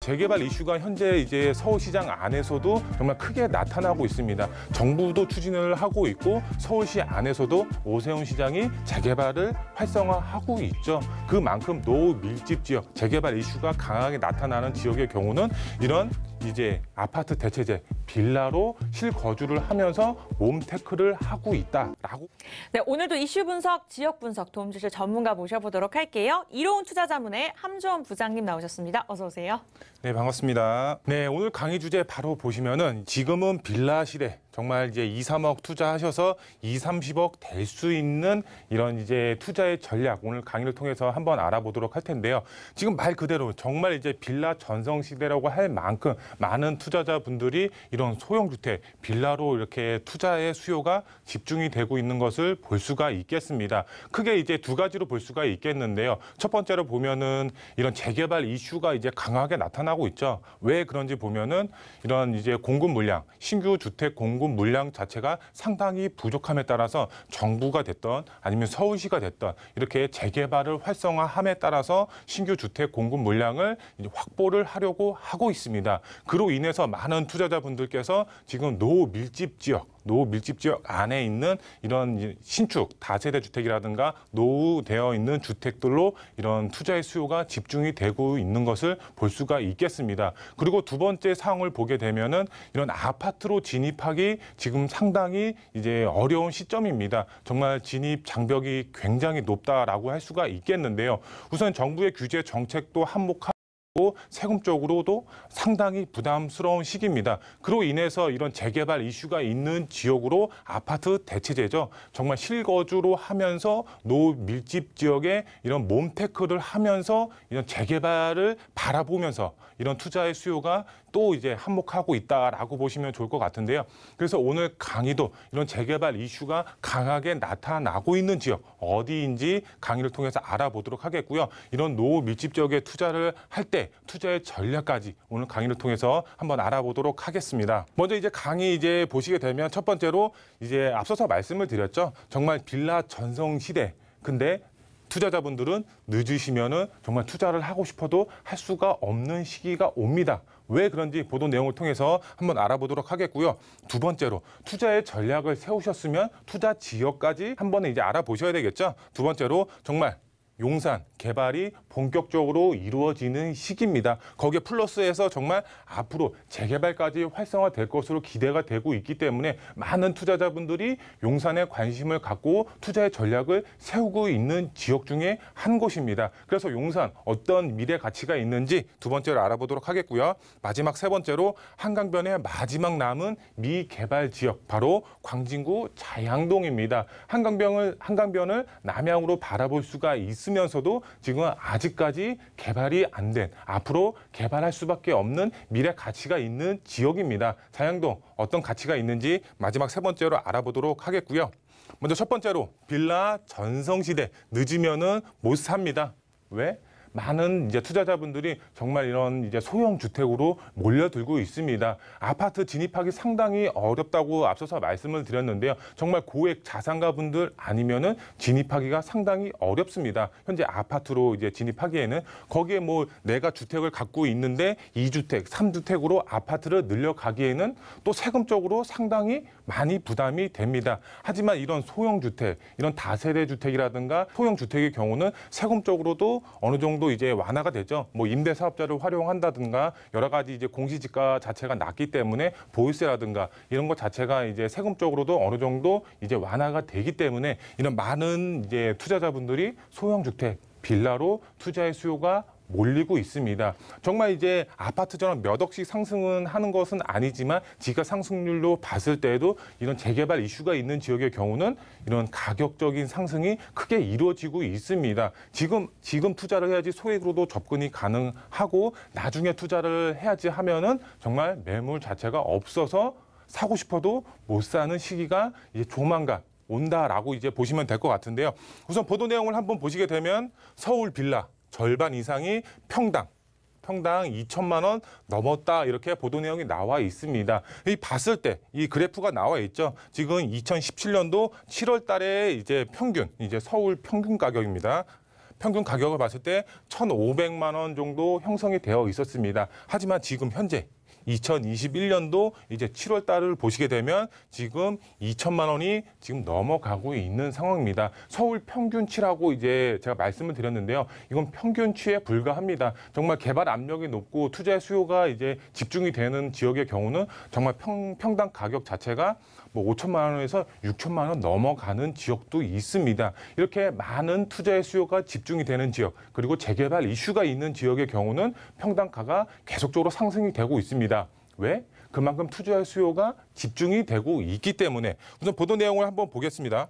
재개발 이슈가 현재 이제 서울시장 안에서도 정말 크게 나타나고 있습니다. 정부도 추진을 하고 있고 서울시 안에서도 오세훈 시장이 재개발을 활성화하고 있죠. 그만큼 노후 밀집 지역, 재개발 이슈가 강하게 나타나는 지역의 경우는 이런 이제 아파트 대체제, 빌라로 실거주를 하면서 몸테크를 하고 있다라고. 네, 오늘도 이슈 분석, 지역 분석 도움 주실 전문가 모셔보도록 할게요. 이로운 투자자문의 함주원 부장님 나오셨습니다. 어서 오세요. 네, 반갑습니다. 네, 오늘 강의 주제 바로 보시면은 지금은 빌라 시대. 정말 이제 2, 3억 투자하셔서 2, 30억 될 수 있는 이런 이제 투자의 전략 오늘 강의를 통해서 한번 알아보도록 할 텐데요. 지금 말 그대로 정말 이제 빌라 전성 시대라고 할 만큼 많은 투자자분들이 이런 소형주택, 빌라로 이렇게 투자의 수요가 집중이 되고 있는 것을 볼 수가 있겠습니다. 크게 이제 두 가지로 볼 수가 있겠는데요. 첫 번째로 보면은 이런 재개발 이슈가 이제 강하게 나타나고 있죠. 왜 그런지 보면은 이런 이제 공급 물량, 신규 주택 공급 물량 자체가 상당히 부족함에 따라서 정부가 됐던 아니면 서울시가 됐던 이렇게 재개발을 활성화함에 따라서 신규 주택 공급 물량을 이제 확보를 하려고 하고 있습니다. 그로 인해서 많은 투자자분들께서 지금 노후 밀집 지역 안에 있는 이런 신축, 다세대 주택이라든가 노후되어 있는 주택들로 이런 투자의 수요가 집중이 되고 있는 것을 볼 수가 있겠습니다. 그리고 두 번째 사항을 보게 되면은 이런 아파트로 진입하기 지금 상당히 이제 어려운 시점입니다. 정말 진입 장벽이 굉장히 높다라고 할 수가 있겠는데요. 우선 정부의 규제 정책도 한몫하고 세금적으로도 상당히 부담스러운 시기입니다. 그로 인해서 이런 재개발 이슈가 있는 지역으로 아파트 대체제죠. 정말 실거주로 하면서 노후 밀집 지역에 이런 몸테크를 하면서 이런 재개발을 바라보면서 이런 투자의 수요가 또 이제 한몫하고 있다라고 보시면 좋을 것 같은데요. 그래서 오늘 강의도 이런 재개발 이슈가 강하게 나타나고 있는 지역 어디인지 강의를 통해서 알아보도록 하겠고요. 이런 노후 밀집 지역에 투자를 할 때 투자의 전략까지 오늘 강의를 통해서 한번 알아보도록 하겠습니다. 먼저 이제 강의 이제 보시게 되면 첫 번째로 이제 앞서서 말씀을 드렸죠. 정말 빌라 전성 시대. 근데 투자자분들은 늦으시면은 정말 투자를 하고 싶어도 할 수가 없는 시기가 옵니다. 왜 그런지 보도 내용을 통해서 한번 알아보도록 하겠고요. 두 번째로 투자의 전략을 세우셨으면 투자 지역까지 한번 이제 알아보셔야 되겠죠. 두 번째로 정말 용산 개발이 본격적으로 이루어지는 시기입니다. 거기에 플러스해서 정말 앞으로 재개발까지 활성화될 것으로 기대가 되고 있기 때문에 많은 투자자분들이 용산에 관심을 갖고 투자의 전략을 세우고 있는 지역 중에 한 곳입니다. 그래서 용산 어떤 미래 가치가 있는지 두 번째로 알아보도록 하겠고요. 마지막 세 번째로 한강변의 마지막 남은 미개발 지역 바로 광진구 자양동입니다. 한강변을 남향으로 바라볼 수가 있으면서도 지금 아직까지 개발이 안 된 앞으로 개발할 수밖에 없는 미래 가치가 있는 지역입니다. 자양동 어떤 가치가 있는지 마지막 세 번째로 알아보도록 하겠고요. 먼저 첫 번째로 빌라 전성시대 늦으면은 못 삽니다. 왜? 많은 이제 투자자분들이 정말 이런 이제 소형 주택으로 몰려들고 있습니다. 아파트 진입하기 상당히 어렵다고 앞서서 말씀을 드렸는데요. 정말 고액 자산가분들 아니면은 진입하기가 상당히 어렵습니다. 현재 아파트로 이제 진입하기에는 거기에 뭐 내가 주택을 갖고 있는데 2주택, 3주택으로 아파트를 늘려가기에는 또 세금적으로 상당히 많이 부담이 됩니다. 하지만 이런 소형 주택, 이런 다세대 주택이라든가 소형 주택의 경우는 세금적으로도 어느 정도 이제 완화가 되죠. 뭐 임대 사업자를 활용한다든가 여러 가지 이제 공시지가 자체가 낮기 때문에 보유세라든가 이런 것 자체가 이제 세금적으로도 어느 정도 이제 완화가 되기 때문에 이런 많은 이제 투자자분들이 소형 주택, 빌라로 투자의 수요가 몰리고 있습니다. 정말 이제 아파트처럼 몇 억씩 상승은 하는 것은 아니지만 지가 상승률로 봤을 때에도 이런 재개발 이슈가 있는 지역의 경우는 이런 가격적인 상승이 크게 이루어지고 있습니다. 지금 투자를 해야지 소액으로도 접근이 가능하고 나중에 투자를 해야지 하면은 정말 매물 자체가 없어서 사고 싶어도 못 사는 시기가 이제 조만간 온다라고 이제 보시면 될 것 같은데요. 우선 보도 내용을 한번 보시게 되면 서울 빌라 절반 이상이 평당 2천만 원 넘었다 이렇게 보도 내용이 나와 있습니다. 이 봤을 때 이 그래프가 나와 있죠. 지금 2017년도 7월 달에 이제 평균 이제 서울 평균 가격입니다. 평균 가격을 봤을 때 1,500만 원 정도 형성이 되어 있었습니다. 하지만 지금 현재 2021년도 이제 7월 달을 보시게 되면 지금 2천만 원이 지금 넘어가고 있는 상황입니다. 서울 평균치라고 이제 제가 말씀을 드렸는데요. 이건 평균치에 불과합니다. 정말 개발 압력이 높고 투자 수요가 이제 집중이 되는 지역의 경우는 정말 평당 가격 자체가 뭐 5천만 원에서 6천만 원 넘어가는 지역도 있습니다. 이렇게 많은 투자의 수요가 집중이 되는 지역, 그리고 재개발 이슈가 있는 지역의 경우는 평당가가 계속적으로 상승이 되고 있습니다. 왜? 그만큼 투자의 수요가 집중이 되고 있기 때문에. 우선 보도 내용을 한번 보겠습니다.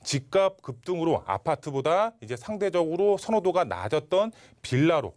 집값 급등으로 아파트보다 이제 상대적으로 선호도가 낮았던 빌라로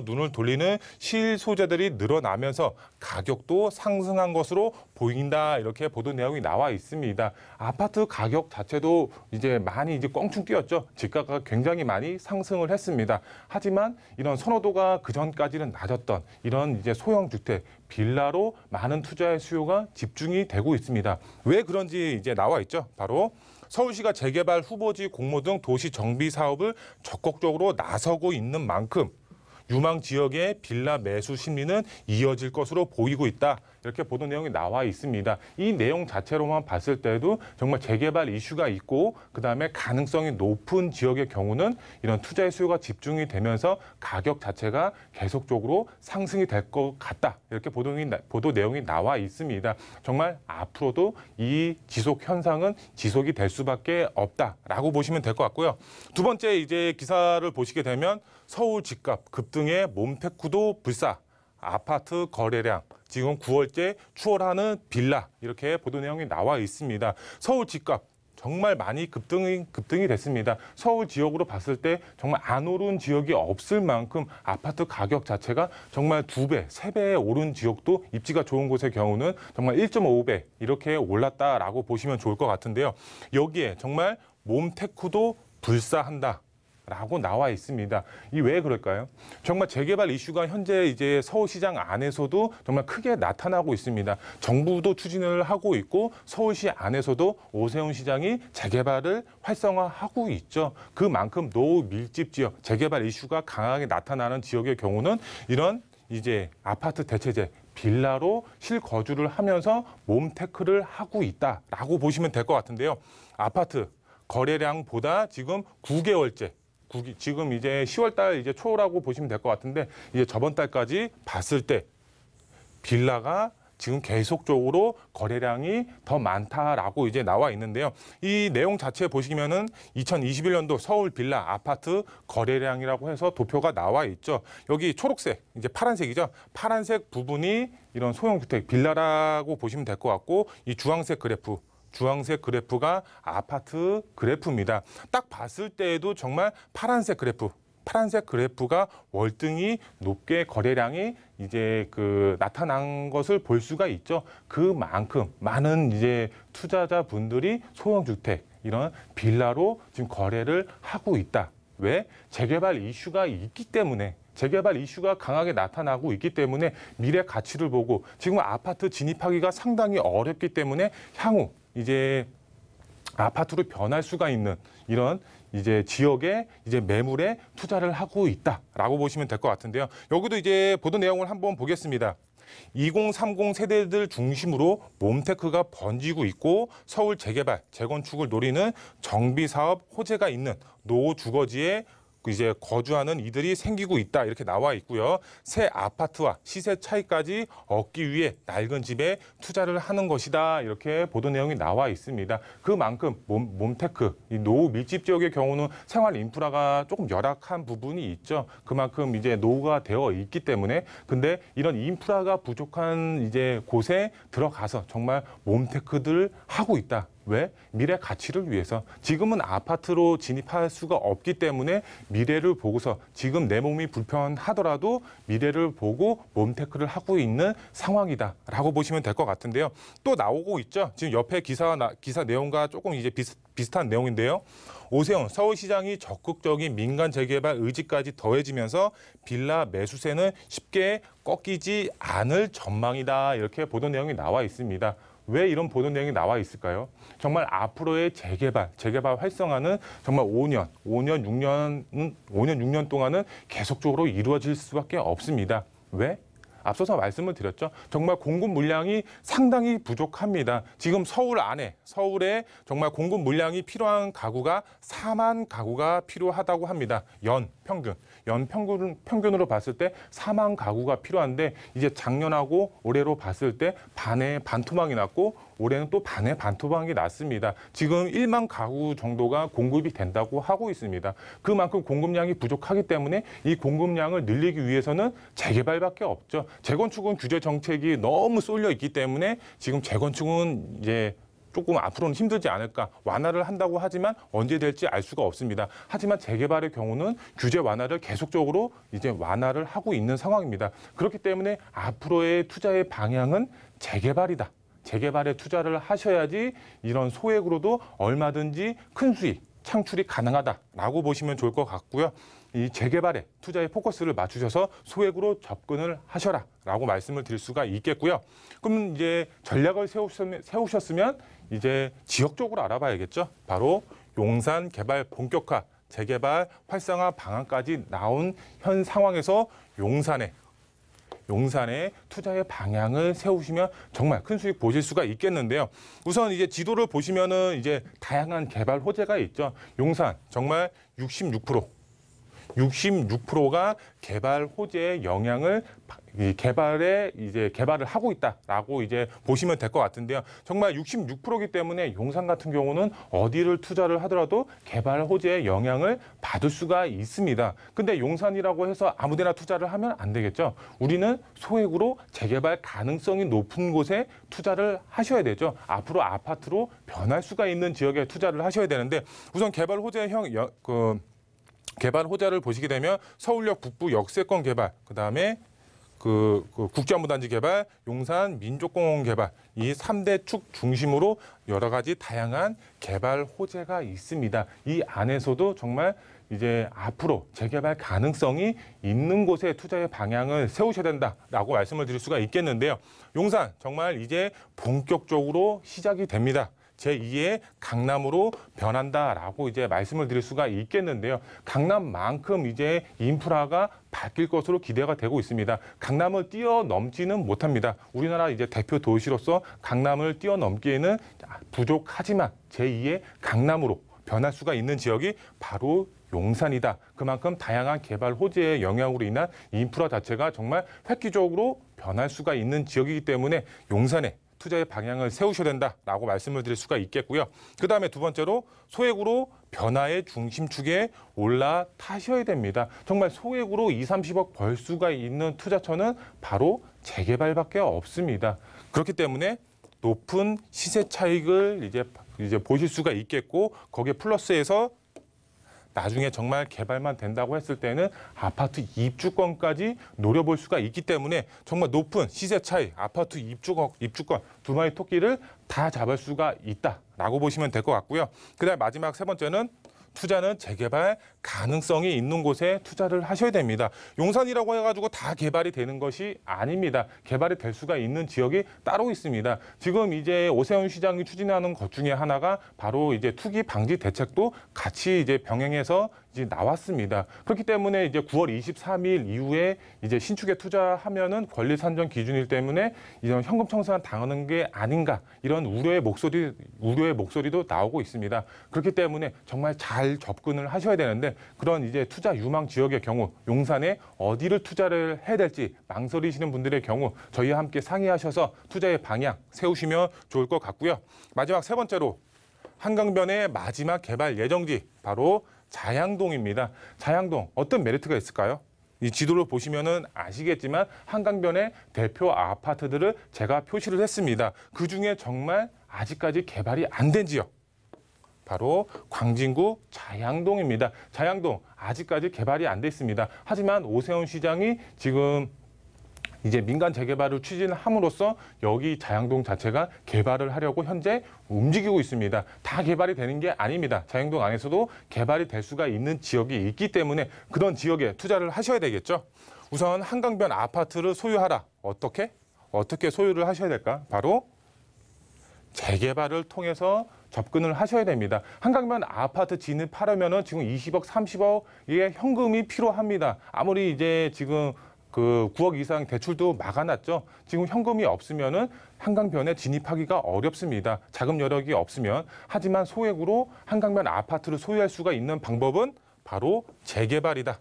눈을 돌리는 실소재들이 늘어나면서 가격도 상승한 것으로 보인다. 이렇게 보도 내용이 나와 있습니다. 아파트 가격 자체도 이제 많이 이제 껑충 뛰었죠. 집가가 굉장히 많이 상승을 했습니다. 하지만 이런 선호도가 그전까지는 낮았던 이런 이제 소형 주택, 빌라로 많은 투자의 수요가 집중이 되고 있습니다. 왜 그런지 이제 나와 있죠. 바로 서울시가 재개발 후보지 공모 등 도시 정비 사업을 적극적으로 나서고 있는 만큼 유망 지역의 빌라 매수 심리는 이어질 것으로 보이고 있다. 이렇게 보도 내용이 나와 있습니다. 이 내용 자체로만 봤을 때도 정말 재개발 이슈가 있고 그다음에 가능성이 높은 지역의 경우는 이런 투자의 수요가 집중이 되면서 가격 자체가 계속적으로 상승이 될 것 같다. 이렇게 보도 내용이 나와 있습니다. 정말 앞으로도 이 지속 현상은 지속이 될 수밖에 없다라고 보시면 될 것 같고요. 두 번째 이제 기사를 보시게 되면 서울 집값 급등에 몸테크도 불사. 아파트 거래량 지금 9월째 추월하는 빌라 이렇게 보도 내용이 나와 있습니다. 서울 집값 정말 많이 급등이 됐습니다. 서울 지역으로 봤을 때 정말 안 오른 지역이 없을 만큼 아파트 가격 자체가 정말 2배, 3배에 오른 지역도 입지가 좋은 곳의 경우는 정말 1.5배 이렇게 올랐다라고 보시면 좋을 것 같은데요. 여기에 정말 몸테크도 불사한다. 라고 나와 있습니다. 이 왜 그럴까요? 정말 재개발 이슈가 현재 이제 서울시장 안에서도 정말 크게 나타나고 있습니다. 정부도 추진을 하고 있고 서울시 안에서도 오세훈 시장이 재개발을 활성화하고 있죠. 그만큼 노후 밀집 지역, 재개발 이슈가 강하게 나타나는 지역의 경우는 이런 이제 아파트 대체재, 빌라로 실거주를 하면서 몸테크를 하고 있다라고 보시면 될 것 같은데요. 아파트 거래량보다 지금 9개월째 지금 이제 10월 달 이제 초라고 보시면 될 것 같은데 이제 저번 달까지 봤을 때 빌라가 지금 계속적으로 거래량이 더 많다라고 이제 나와 있는데요. 이 내용 자체 보시면은 2021년도 서울 빌라 아파트 거래량이라고 해서 도표가 나와 있죠. 여기 초록색, 이제 파란색이죠. 파란색 부분이 이런 소형 주택 빌라라고 보시면 될 것 같고 이 주황색 그래프가 아파트 그래프입니다. 딱 봤을 때에도 정말 파란색 그래프가 월등히 높게 거래량이 이제 나타난 것을 볼 수가 있죠. 그만큼 많은 이제 투자자분들이 소형 주택 이런 빌라로 지금 거래를 하고 있다. 왜? 재개발 이슈가 있기 때문에. 재개발 이슈가 강하게 나타나고 있기 때문에 미래 가치를 보고 지금 아파트 진입하기가 상당히 어렵기 때문에 향후 이제 아파트로 변할 수가 있는 이런 이제 지역에 이제 매물에 투자를 하고 있다라고 보시면 될 것 같은데요. 여기도 이제 보도 내용을 한번 보겠습니다. 2030 세대들 중심으로 몸테크가 번지고 있고 서울 재개발, 재건축을 노리는 정비 사업 호재가 있는 노후 주거지에 이제 거주하는 이들이 생기고 있다 이렇게 나와 있고요. 새 아파트와 시세 차이까지 얻기 위해 낡은 집에 투자를 하는 것이다 이렇게 보도 내용이 나와 있습니다. 그만큼 몸테크, 이 노후 밀집 지역의 경우는 생활 인프라가 조금 열악한 부분이 있죠. 그만큼 이제 노후가 되어 있기 때문에 근데 이런 인프라가 부족한 이제 곳에 들어가서 정말 몸테크들 하고 있다. 왜? 미래 가치를 위해서. 지금은 아파트로 진입할 수가 없기 때문에 미래를 보고서 지금 내 몸이 불편하더라도 미래를 보고 몸테크를 하고 있는 상황이다라고 보시면 될 것 같은데요. 또 나오고 있죠. 지금 옆에 기사 내용과 조금 이제 비슷한 내용인데요. 오세훈 서울시장이 적극적인 민간 재개발 의지까지 더해지면서 빌라 매수세는 쉽게 꺾이지 않을 전망이다. 이렇게 보도 내용이 나와 있습니다. 왜 이런 보도 내용이 나와 있을까요? 정말 앞으로의 재개발 활성화는 정말 5년, 6년 동안은 계속적으로 이루어질 수밖에 없습니다. 왜? 앞서서 말씀을 드렸죠. 정말 공급 물량이 상당히 부족합니다. 지금 서울에 정말 공급 물량이 필요한 가구가 4만 가구가 필요하다고 합니다. 평균으로 봤을 때 4만 가구가 필요한데 이제 작년하고 올해로 봤을 때 반에 반토막이 났고 올해는 또 반에 반토막이 났습니다. 지금 1만 가구 정도가 공급이 된다고 하고 있습니다. 그만큼 공급량이 부족하기 때문에 이 공급량을 늘리기 위해서는 재개발밖에 없죠. 재건축은 규제 정책이 너무 쏠려 있기 때문에 지금 재건축은 이제 조금 앞으로는 힘들지 않을까, 완화를 한다고 하지만 언제 될지 알 수가 없습니다. 하지만 재개발의 경우는 규제 완화를 계속적으로 이제 완화를 하고 있는 상황입니다. 그렇기 때문에 앞으로의 투자의 방향은 재개발이다. 재개발에 투자를 하셔야지 이런 소액으로도 얼마든지 큰 수익 창출이 가능하다라고 보시면 좋을 것 같고요. 이 재개발에 투자의 포커스를 맞추셔서 소액으로 접근을 하셔라라고 말씀을 드릴 수가 있겠고요. 그럼 이제 전략을 세우셨으면 이제 지역적으로 알아봐야겠죠. 바로 용산 개발 본격화, 재개발 활성화 방안까지 나온 현 상황에서 용산에 투자의 방향을 세우시면 정말 큰 수익 보실 수가 있겠는데요. 우선 이제 지도를 보시면은 이제 다양한 개발 호재가 있죠. 용산 정말 66%가 개발 호재의 영향을 개발을 하고 있다라고 이제 보시면 될 것 같은데요. 정말 66%이기 때문에 용산 같은 경우는 어디를 투자를 하더라도 개발 호재의 영향을 받을 수가 있습니다. 근데 용산이라고 해서 아무데나 투자를 하면 안 되겠죠. 우리는 소액으로 재개발 가능성이 높은 곳에 투자를 하셔야 되죠. 앞으로 아파트로 변할 수가 있는 지역에 투자를 하셔야 되는데 우선 개발 호재를 보시게 되면 서울역 북부 역세권 개발, 그다음에 국제안보단지 개발, 용산 민족공원 개발, 이 3대 축 중심으로 여러 가지 다양한 개발 호재가 있습니다. 이 안에서도 정말 이제 앞으로 재개발 가능성이 있는 곳에 투자의 방향을 세우셔야 된다라고 말씀을 드릴 수가 있겠는데요. 용산 정말 이제 본격적으로 시작이 됩니다. 제2의 강남으로 변한다라고 이제 말씀을 드릴 수가 있겠는데요. 강남만큼 이제 인프라가 바뀔 것으로 기대가 되고 있습니다. 강남을 뛰어넘지는 못합니다. 우리나라 이제 대표 도시로서 강남을 뛰어넘기에는 부족하지만 제2의 강남으로 변할 수가 있는 지역이 바로 용산이다. 그만큼 다양한 개발 호재의 영향으로 인한 인프라 자체가 정말 획기적으로 변할 수가 있는 지역이기 때문에 용산에 투자의 방향을 세우셔야 된다라고 말씀을 드릴 수가 있겠고요. 그다음에 두 번째로 소액으로 변화의 중심축에 올라타셔야 됩니다. 정말 소액으로 2, 30억 벌 수가 있는 투자처는 바로 재개발밖에 없습니다. 그렇기 때문에 높은 시세 차익을 이제 보실 수가 있겠고 거기에 플러스해서 나중에 정말 개발만 된다고 했을 때는 아파트 입주권까지 노려볼 수가 있기 때문에 정말 높은 시세 차이, 아파트 입주권 두 마리 토끼를 다 잡을 수가 있다라고 보시면 될 것 같고요. 그다음 마지막 세 번째는 투자는 재개발 가능성이 있는 곳에 투자를 하셔야 됩니다. 용산이라고 해가지고 다 개발이 되는 것이 아닙니다. 개발이 될 수가 있는 지역이 따로 있습니다. 지금 이제 오세훈 시장이 추진하는 것 중에 하나가 바로 이제 투기 방지 대책도 같이 이제 병행해서 이제 나왔습니다. 그렇기 때문에 이제 9월 23일 이후에 이제 신축에 투자하면은 권리 산정 기준일 때문에 이런 현금 청산 당하는 게 아닌가 이런 우려의 목소리도 나오고 있습니다. 그렇기 때문에 정말 잘 접근을 하셔야 되는데 그런 이제 투자 유망 지역의 경우 용산에 어디를 투자를 해야 될지 망설이시는 분들의 경우 저희와 함께 상의하셔서 투자의 방향 세우시면 좋을 것 같고요. 마지막 세 번째로 한강변의 마지막 개발 예정지 바로 자양동입니다. 자양동 어떤 메리트가 있을까요? 이 지도를 보시면은 아시겠지만 한강변의 대표 아파트들을 제가 표시를 했습니다. 그중에 정말 아직까지 개발이 안 된 지역 바로 광진구 자양동입니다. 자양동 아직까지 개발이 안 돼 있습니다. 하지만 오세훈 시장이 지금 이제 민간 재개발을 추진함으로써 여기 자양동 자체가 개발을 하려고 현재 움직이고 있습니다. 다 개발이 되는 게 아닙니다. 자양동 안에서도 개발이 될 수가 있는 지역이 있기 때문에 그런 지역에 투자를 하셔야 되겠죠. 우선 한강변 아파트를 소유하라. 어떻게 소유를 하셔야 될까? 바로 재개발을 통해서 접근을 하셔야 됩니다. 한강변 아파트 진입하려면은 지금 20억, 30억의 현금이 필요합니다. 아무리 이제 지금 그 9억 이상 대출도 막아놨죠. 지금 현금이 없으면은 한강변에 진입하기가 어렵습니다. 자금 여력이 없으면. 하지만 소액으로 한강변 아파트를 소유할 수가 있는 방법은 바로 재개발이다.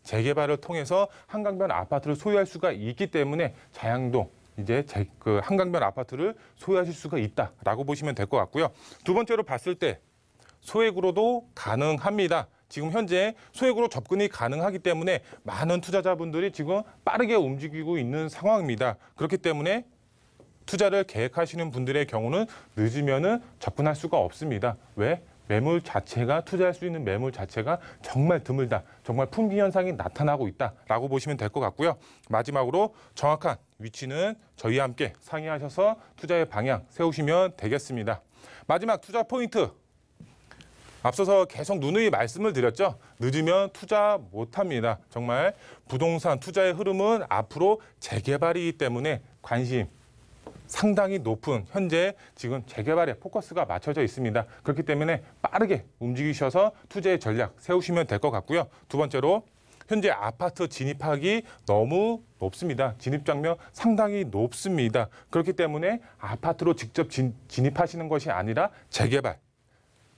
재개발을 통해서 한강변 아파트를 소유할 수가 있기 때문에 자양동 이제 그 한강변 아파트를 소유하실 수가 있다라고 보시면 될 것 같고요. 두 번째로 봤을 때 소액으로도 가능합니다. 지금 현재 소액으로 접근이 가능하기 때문에 많은 투자자분들이 지금 빠르게 움직이고 있는 상황입니다. 그렇기 때문에 투자를 계획하시는 분들의 경우는 늦으면은 접근할 수가 없습니다. 왜? 매물 자체가 투자할 수 있는 매물 자체가 정말 드물다. 정말 품귀 현상이 나타나고 있다라고 보시면 될 것 같고요. 마지막으로 정확한 위치는 저희와 함께 상의하셔서 투자의 방향 세우시면 되겠습니다. 마지막 투자 포인트. 앞서서 계속 누누이 말씀을 드렸죠. 늦으면 투자 못합니다. 정말 부동산 투자의 흐름은 앞으로 재개발이기 때문에 관심 상당히 높은 현재 지금 재개발에 포커스가 맞춰져 있습니다. 그렇기 때문에 빠르게 움직이셔서 투자의 전략 세우시면 될 것 같고요. 두 번째로 현재 아파트 진입하기 너무 높습니다. 진입 장벽 상당히 높습니다. 그렇기 때문에 아파트로 직접 진입하시는 것이 아니라 재개발,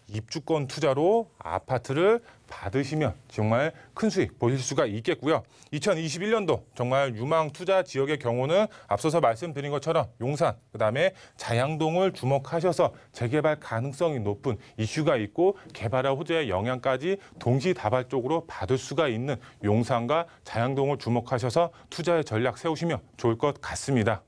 입주권 투자로 아파트를 받으시면 정말 큰 수익 보실 수가 있겠고요. 2021년도 정말 유망 투자 지역의 경우는 앞서서 말씀드린 것처럼 용산, 그다음에 자양동을 주목하셔서 재개발 가능성이 높은 이슈가 있고 개발화 호재의 영향까지 동시다발적으로 받을 수가 있는 용산과 자양동을 주목하셔서 투자의 전략 세우시면 좋을 것 같습니다.